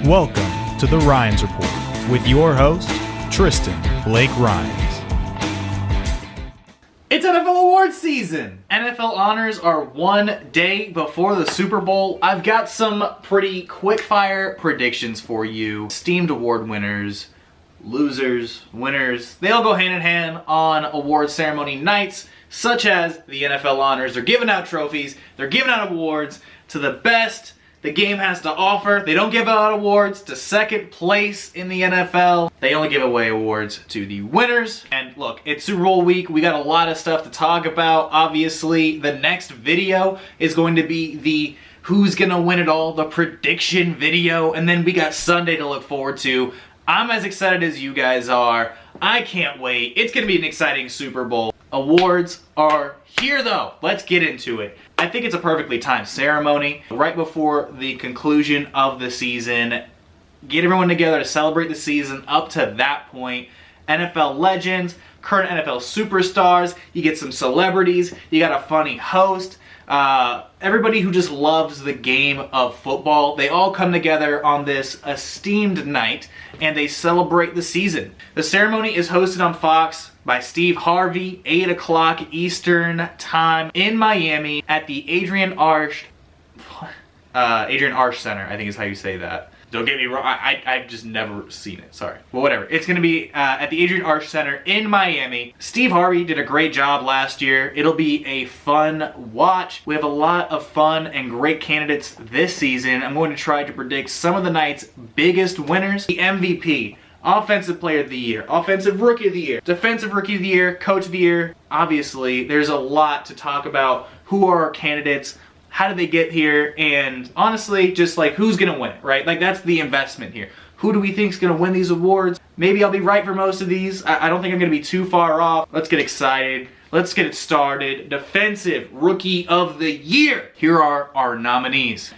Welcome to the Rines Report with your host, Tristan Blake Rines. It's NFL awards season! NFL honors are one day before the Super Bowl. I've got some pretty quick-fire predictions for you. Esteemed award winners, losers, winners, they all go hand in hand on award ceremony nights, such as the NFL honors. They're giving out trophies, they're giving out awards to the best the game has to offer. They don't give out awards to second place in the NFL. They only give away awards to the winners. And look, it's Super Bowl week. We got a lot of stuff to talk about. Obviously, the next video is going to be the who's gonna win it all, the prediction video. And then we got Sunday to look forward to. I'm as excited as you guys are. I can't wait. It's gonna be an exciting Super Bowl. Awards are here though. Let's get into it. I think it's a perfectly timed ceremony right before the conclusion of the season. Get everyone together to celebrate the season up to that point. NFL legends, current NFL superstars, you get some celebrities, you got a funny host, everybody who just loves the game of football. They all come together on this esteemed night and they celebrate the season. The ceremony is hosted on Fox by Steve Harvey, 8 o'clock Eastern time in Miami at the Adrian Arsh Center, I think is how you say that. Don't get me wrong, I've just never seen it, sorry. Well, whatever. It's gonna be at the Adrian Arsh Center in Miami. Steve Harvey did a great job last year. It'll be a fun watch. We have a lot of fun and great candidates this season. I'm going to try to predict some of the night's biggest winners. The MVP, Offensive Player of the Year, Offensive Rookie of the Year, Defensive Rookie of the Year, Coach of the Year. Obviously, there's a lot to talk about. Who are our candidates? How did they get here? And honestly, just like who's gonna win it, right? Like that's the investment here. Who do we think is gonna win these awards? Maybe I'll be right for most of these. I don't think I'm gonna be too far off. Let's get excited. Let's get it started. Defensive Rookie of the Year. Here are our nominees.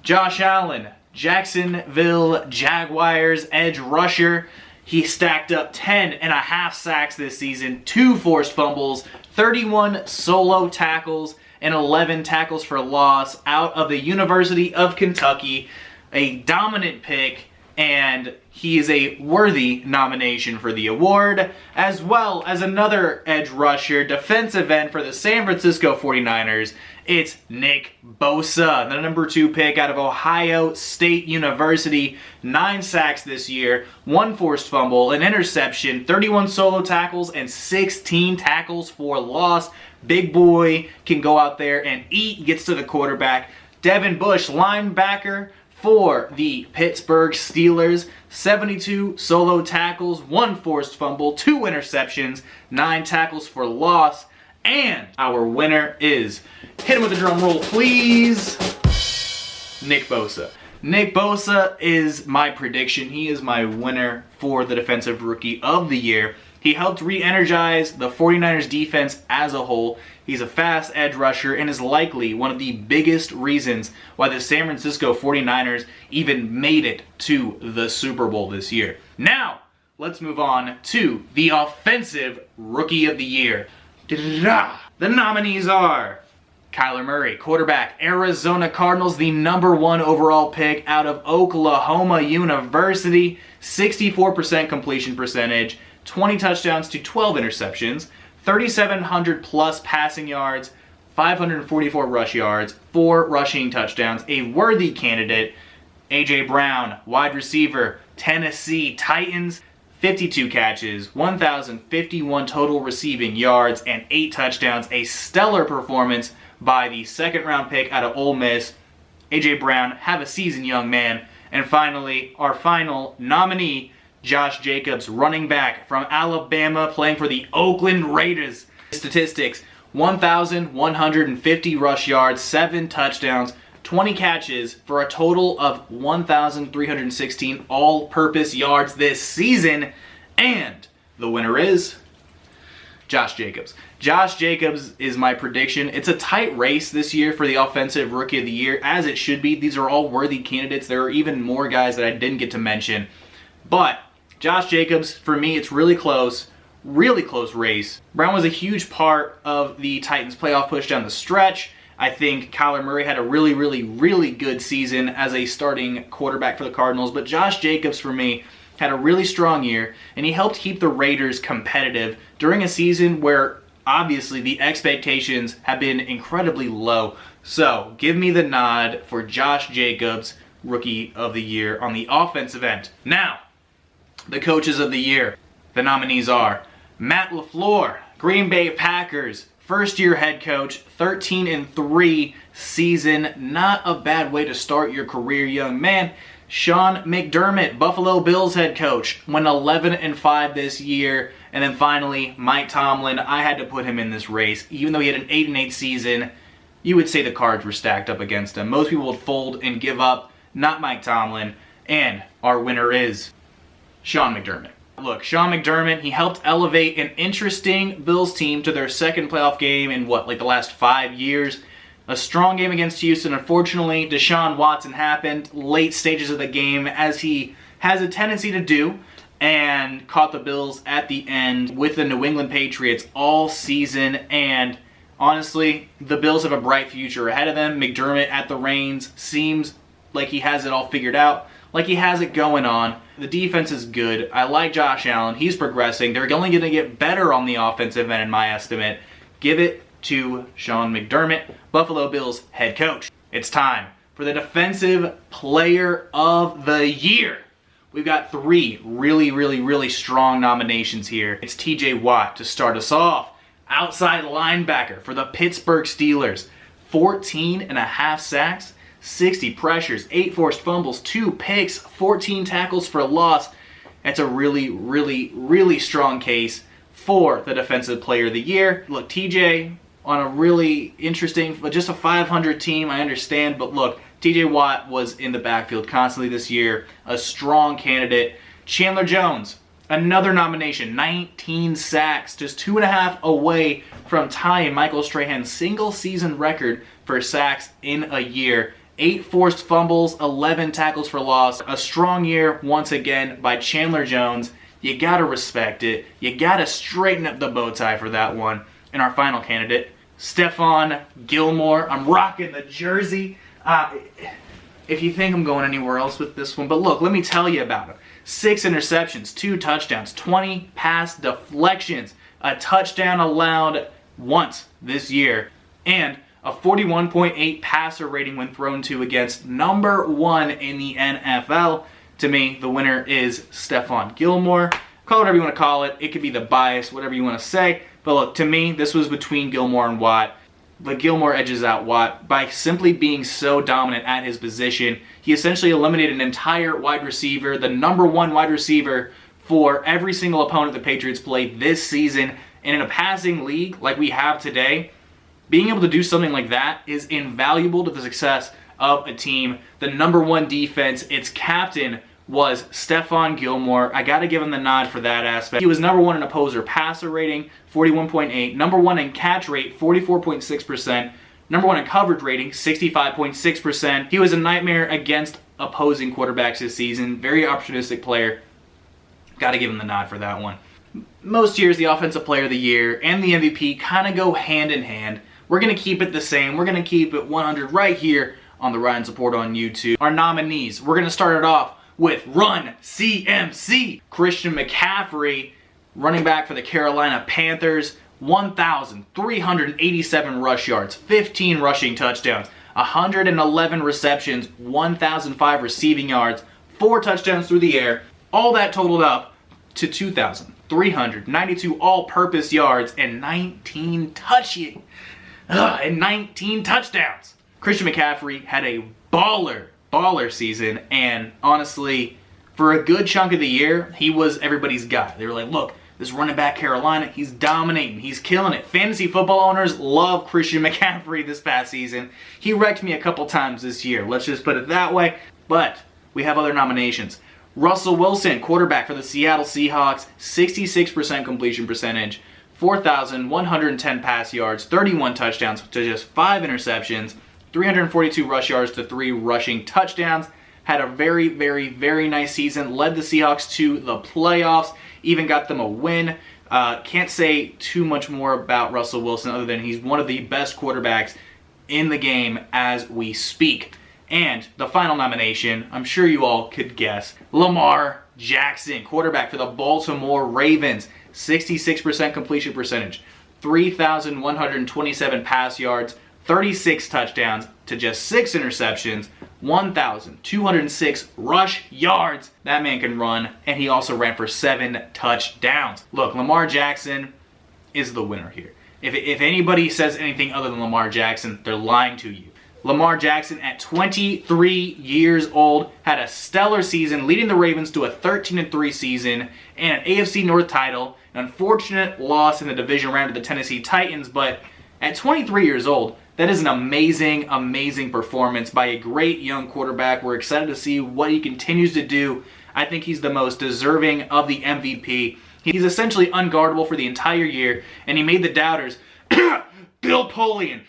Josh Allen, Jacksonville Jaguars edge rusher. He stacked up 10.5 sacks this season, 2 forced fumbles, 31 solo tackles, and 11 tackles for loss out of the University of Kentucky. A dominant pick, and he is a worthy nomination for the award, as well as another edge rusher, defensive end for the San Francisco 49ers. It's Nick Bosa, the number 2 pick out of Ohio State University. 9 sacks this year, 1 forced fumble, an interception, 31 solo tackles, and 16 tackles for loss. Big boy can go out there and eat, gets to the quarterback. Devin Bush, linebacker for the Pittsburgh Steelers. 72 solo tackles, 1 forced fumble, 2 interceptions, 9 tackles for loss. And our winner is, hit him with a drum roll please, Nick Bosa. Nick Bosa is my prediction. He is my winner for the Defensive Rookie of the Year. He helped re-energize the 49ers defense as a whole. He's a fast edge rusher and is likely one of the biggest reasons why the San Francisco 49ers even made it to the Super Bowl this year. Now, let's move on to the Offensive Rookie of the Year. The nominees are Kyler Murray, quarterback, Arizona Cardinals, the number 1 overall pick out of Oklahoma University, 64% completion percentage, 20 touchdowns to 12 interceptions, 3,700 plus passing yards, 544 rush yards, 4 rushing touchdowns, a worthy candidate. A.J. Brown, wide receiver, Tennessee Titans, 52 catches, 1,051 total receiving yards, and 8 touchdowns. A stellar performance by the 2nd round pick out of Ole Miss. A.J. Brown, have a season, young man. And finally, our final nominee, Josh Jacobs, running back from Alabama, playing for the Oakland Raiders. Statistics, 1,150 rush yards, 7 touchdowns, 20 catches for a total of 1,316 all-purpose yards this season. And the winner is Josh Jacobs. Josh Jacobs is my prediction. It's a tight race this year for the Offensive Rookie of the Year, as it should be. These are all worthy candidates. There are even more guys that I didn't get to mention. But Josh Jacobs, for me, it's really close race. Brown was a huge part of the Titans' playoff push down the stretch. I think Kyler Murray had a really, really, really good season as a starting quarterback for the Cardinals. But Josh Jacobs, for me, had a really strong year, and he helped keep the Raiders competitive during a season where obviously the expectations have been incredibly low. So give me the nod for Josh Jacobs, Rookie of the Year on the offensive end. Now, the coaches of the year. The nominees are Matt LaFleur, Green Bay Packers, first-year head coach, 13-3 season. Not a bad way to start your career, young man. Sean McDermott, Buffalo Bills head coach, went 11-5 this year. And then finally, Mike Tomlin. I had to put him in this race. Even though he had an 8-8 season, you would say the cards were stacked up against him. Most people would fold and give up. Not Mike Tomlin. And our winner is Sean McDermott. Look, Sean McDermott, he helped elevate an interesting Bills team to their second playoff game in the last 5 years. A strong game against Houston. Unfortunately, Deshaun Watson happened late stages of the game, as he has a tendency to do, and caught the Bills at the end with the New England Patriots all season. And honestly, the Bills have a bright future ahead of them. McDermott at the reins seems like he has it all figured out, like he has it going on. The defense is good. I like Josh Allen. He's progressing. They're only going to get better on the offensive end, in my estimate. Give it to Sean McDermott, Buffalo Bills head coach. It's time for the Defensive Player of the Year. We've got 3 really, really, really strong nominations here. It's TJ Watt to start us off. Outside linebacker for the Pittsburgh Steelers. 14.5 sacks, 60 pressures, 8 forced fumbles, 2 picks, 14 tackles for loss. That's a really, really, really strong case for the Defensive Player of the Year. Look, TJ on a really interesting, just a 500 team, I understand, but look, TJ Watt was in the backfield constantly this year, a strong candidate. Chandler Jones, another nomination, 19 sacks, just 2.5 away from tying Michael Strahan's single season record for sacks in a year. 8 forced fumbles, 11 tackles for loss. A strong year once again by Chandler Jones. You gotta respect it. You gotta straighten up the bow tie for that one. And our final candidate, Stephon Gilmore. I'm rocking the jersey. If you think I'm going anywhere else with this one, but look, let me tell you about him. 6 interceptions, 2 touchdowns, 20 pass deflections, a touchdown allowed once this year, and a 41.8 passer rating when thrown to against number 1 in the NFL. To me, the winner is Stephon Gilmore. Call it whatever you want to call it. It could be the bias, whatever you want to say. But look, to me, this was between Gilmore and Watt. But Gilmore edges out Watt by simply being so dominant at his position. He essentially eliminated an entire wide receiver, the number 1 wide receiver for every single opponent the Patriots played this season. And in a passing league like we have today, being able to do something like that is invaluable to the success of a team. The number 1 defense, its captain was Stephon Gilmore. I got to give him the nod for that aspect. He was number 1 in opposer passer rating, 41.8. Number 1 in catch rate, 44.6%. Number 1 in coverage rating, 65.6%. He was a nightmare against opposing quarterbacks this season. Very opportunistic player. Got to give him the nod for that one. Most years, the Offensive Player of the Year and the MVP kind of go hand in hand. We're going to keep it the same. We're going to keep it 100 right here on the Rines Report on YouTube. Our nominees, we're going to start it off with Run CMC. Christian McCaffrey, running back for the Carolina Panthers, 1,387 rush yards, 15 rushing touchdowns, 111 receptions, 1,005 receiving yards, 4 touchdowns through the air. All that totaled up to 2,392 all-purpose yards and 19 touchdowns. Christian McCaffrey had a baller season, and honestly, for a good chunk of the year, he was everybody's guy. They were like, look, this running back Carolina, he's dominating, he's killing it. Fantasy football owners love Christian McCaffrey this past season. He wrecked me a couple times this year, let's just put it that way. But we have other nominations. Russell Wilson, quarterback for the Seattle Seahawks, 66% completion percentage, 4,110 pass yards, 31 touchdowns to just 5 interceptions, 342 rush yards to 3 rushing touchdowns. Had a very, very, very nice season. Led the Seahawks to the playoffs. Even got them a win. Can't say too much more about Russell Wilson other than he's one of the best quarterbacks in the game as we speak. And the final nomination, I'm sure you all could guess, Lamar Jackson, quarterback for the Baltimore Ravens. 66% completion percentage, 3,127 pass yards, 36 touchdowns to just 6 interceptions, 1,206 rush yards. That man can run, and he also ran for 7 touchdowns. Look, Lamar Jackson is the winner here. If anybody says anything other than Lamar Jackson, they're lying to you. Lamar Jackson, at 23 years old, had a stellar season, leading the Ravens to a 13-3 season and an AFC North title. An unfortunate loss in the division round to the Tennessee Titans, but at 23 years old, that is an amazing, amazing performance by a great young quarterback. We're excited to see what he continues to do. I think he's the most deserving of the MVP. He's essentially unguardable for the entire year, and he made the doubters, Bill Polian,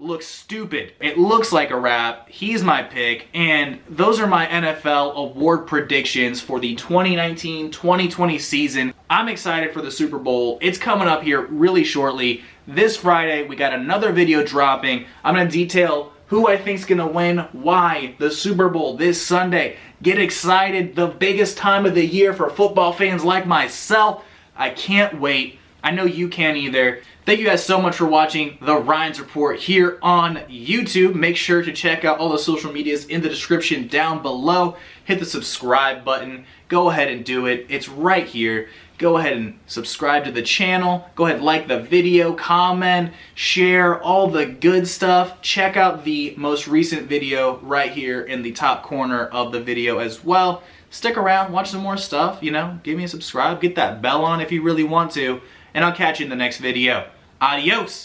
look stupid. It looks like a wrap. He's my pick, and those are my NFL award predictions for the 2019-2020 season. I'm excited for the Super Bowl. It's coming up here really shortly. This Friday, we got another video dropping. I'm going to detail who I think is going to win, why, the Super Bowl this Sunday. Get excited, the biggest time of the year for football fans like myself. I can't wait. I know you can't either. Thank you guys so much for watching the Rines Report here on YouTube. Make sure to check out all the social medias in the description down below. Hit the subscribe button. Go ahead and do it. It's right here. Go ahead and subscribe to the channel. Go ahead and like the video, comment, share, all the good stuff. Check out the most recent video right here in the top corner of the video as well. Stick around, watch some more stuff, you know, give me a subscribe, get that bell on if you really want to, and I'll catch you in the next video. Adios!